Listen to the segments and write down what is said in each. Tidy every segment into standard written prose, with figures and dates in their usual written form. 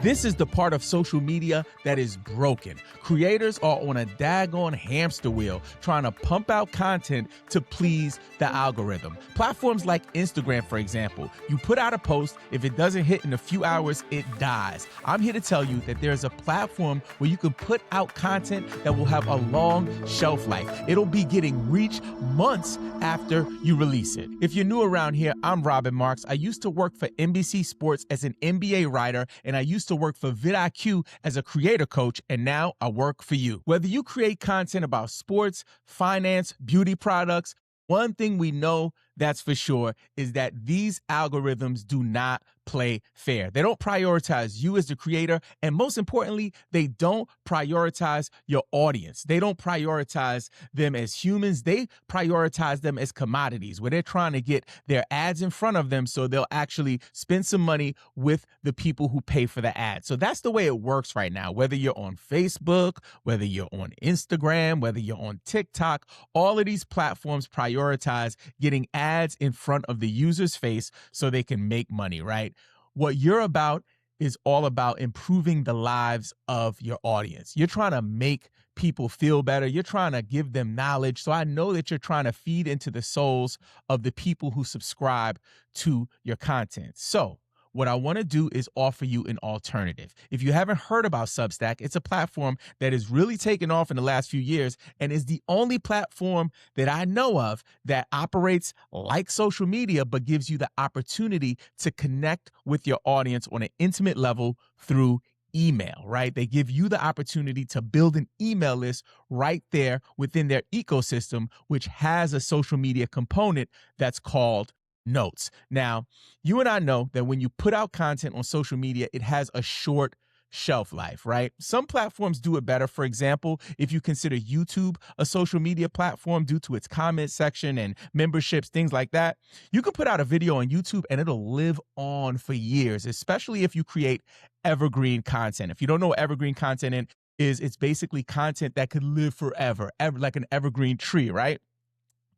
This is the part of social media that is broken. Creators are on a daggone hamster wheel trying to pump out content to please the algorithm. Platforms like Instagram, for example, you put out a post, if it doesn't hit in a few hours, it dies. I'm here to tell you that there's a platform where you can put out content that will have a long shelf life. It'll be getting reach months after you release it. If you're new around here, I'm Robbin Marx. I used to work for NBC Sports as an NBA writer, and I used to work for vidIQ as a creator coach, and now I work for you. Whether you create content about sports, finance, beauty products, one thing we know that's for sure is that these algorithms do not play fair. They don't prioritize you as the creator, and most importantly, they don't prioritize your audience. They don't prioritize them as humans. They prioritize them as commodities, where they're trying to get their ads in front of them so they'll actually spend some money with the people who pay for the ads. So that's the way it works right now. Whether you're on Facebook, whether you're on Instagram, whether you're on TikTok, all of these platforms prioritize getting ads in front of the user's face so they can make money, right? What you're about is all about improving the lives of your audience. You're trying to make people feel better. You're trying to give them knowledge. So I know that you're trying to feed into the souls of the people who subscribe to your content. So what I want to do is offer you an alternative. If you haven't heard about Substack, it's a platform that has really taken off in the last few years and is the only platform that I know of that operates like social media, but gives you the opportunity to connect with your audience on an intimate level through email, right? They give you the opportunity to build an email list right there within their ecosystem, which has a social media component that's called Notes. Now, you and I know that when you put out content on social media, it has a short shelf life, right? Some platforms do it better. For example, if you consider YouTube a social media platform due to its comment section and memberships, things like that, you can put out a video on YouTube and it'll live on for years, especially if you create evergreen content. If you don't know what evergreen content is, it's basically content that could live forever, like an evergreen tree, right?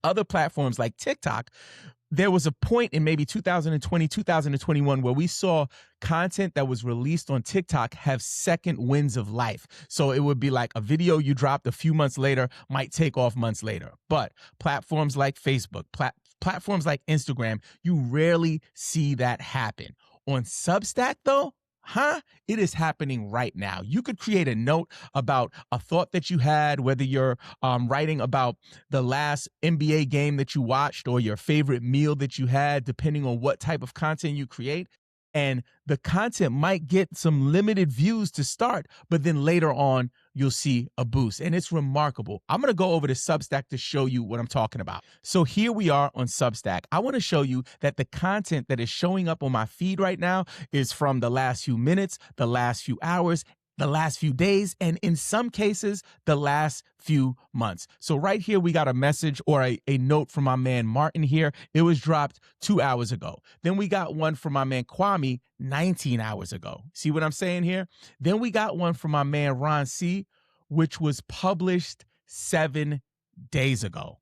Other platforms like TikTok, there was a point in maybe 2020, 2021 where we saw content that was released on TikTok have second winds of life. So it would be like a video you dropped a few months later might take off months later. But platforms like Facebook, platforms like Instagram, you rarely see that happen. On Substack though, it is happening right now. You could create a note about a thought that you had, whether you're writing about the last NBA game that you watched or your favorite meal that you had, depending on what type of content you create. And the content might get some limited views to start, but then later on, you'll see a boost. And it's remarkable. I'm going to go over to Substack to show you what I'm talking about. So here we are on Substack. I want to show you that the content that is showing up on my feed right now is from the last few minutes, the last few hours, the last few days, and in some cases, the last few months. So right here, we got a message or a note from my man Martin here. It was dropped 2 hours ago. Then we got one from my man Kwame 19 hours ago. See what I'm saying here? Then we got one from my man Ron C, which was published 7 days ago.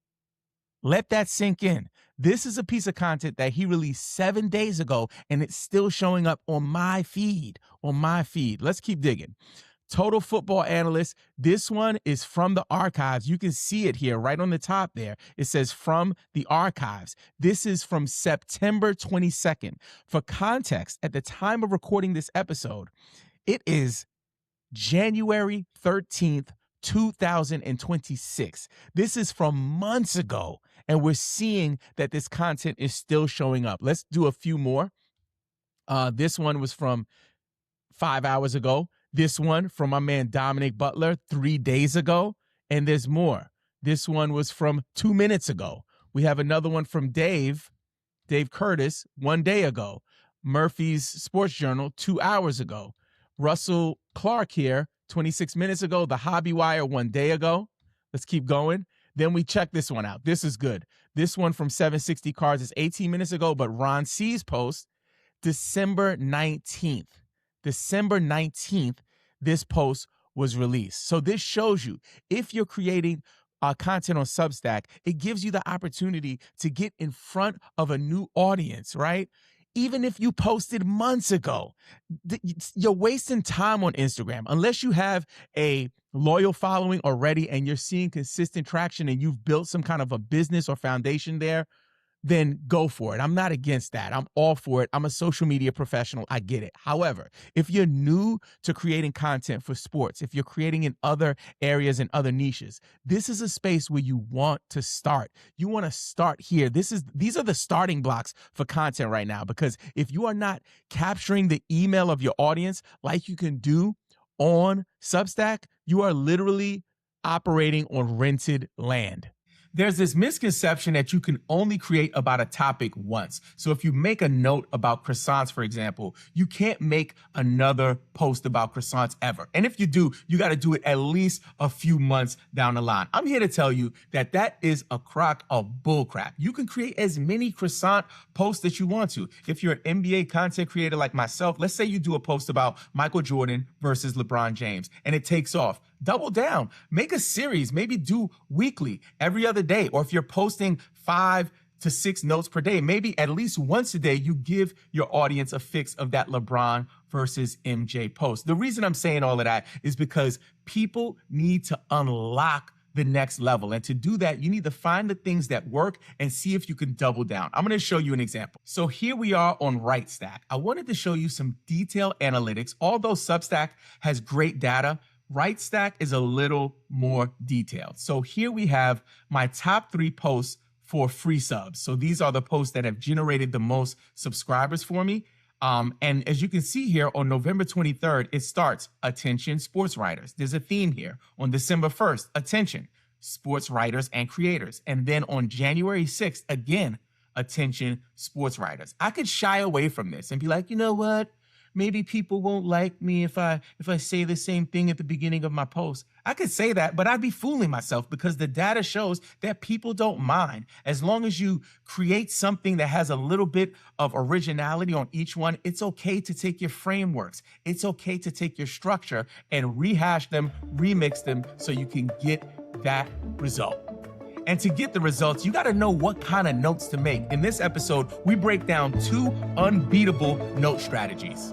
Let that sink in. This is a piece of content that he released 7 days ago, and it's still showing up on my feed, Let's keep digging. Total Football Analyst. This one is from the archives. You can see it here right on the top there. It says from the archives. This is from September 22nd. For context, at the time of recording this episode, it is January 13th, 2026. This is from months ago, and we're seeing that this content is still showing up. Let's do a few more. This one was from 5 hours ago. This one from my man Dominic Butler 3 days ago, and there's more. This one was from 2 minutes ago. We have another one from Dave Curtis 1 day ago. Murphy's Sports Journal 2 hours ago. Russell Clark here 26 minutes ago. The Hobby Wire 1 day ago. Let's keep going. Then we check this one out. This is good. This one from 760 Cards is 18 minutes ago, but Ron C's post, December 19th. December 19th, this post was released. So this shows you if you're creating content on Substack, it gives you the opportunity to get in front of a new audience, right? even if you posted months ago. You're wasting time on Instagram. Unless you have a loyal following already and you're seeing consistent traction and you've built some kind of a business or foundation there, then go for it. I'm not against that. I'm all for it. I'm a social media professional. I get it. However, if you're new to creating content for sports, if you're creating in other areas and other niches, this is a space where you want to start. You want to start here. These are the starting blocks for content right now, because if you are not capturing the email of your audience like you can do on Substack, you are literally operating on rented land. There's this misconception that you can only create about a topic once. So if you make a note about croissants, for example, you can't make another post about croissants ever. And if you do, you got to do it at least a few months down the line. I'm here to tell you that that is a crock of bullcrap. You can create as many croissant posts that you want to. If you're an NBA content creator like myself, let's say you do a post about Michael Jordan versus LeBron James and it takes off. Double down, make a series, maybe do weekly, every other day. Or if you're posting 5 to 6 notes per day, maybe at least once a day, you give your audience a fix of that LeBron versus MJ post. The reason I'm saying all of that is because people need to unlock the next level. And to do that, you need to find the things that work and see if you can double down. I'm going to show you an example. So here we are on WriteStack. I wanted to show you some detailed analytics. Although Substack has great data, WriteStack is a little more detailed. So here we have my top 3 posts for free subs. So these are the posts that have generated the most subscribers for me. And as you can see here on November 23rd, it starts, attention sports writers. There's a theme here. On December 1st, attention sports writers and creators. And then on January 6th, again, attention sports writers. I could shy away from this and be like, you know what? Maybe people won't like me if I say the same thing at the beginning of my post. I could say that, but I'd be fooling myself because the data shows that people don't mind. As long as you create something that has a little bit of originality on each one, it's okay to take your frameworks. It's okay to take your structure and rehash them, remix them so you can get that result. And to get the results, you got to know what kind of notes to make. In this episode, we break down 2 unbeatable note strategies.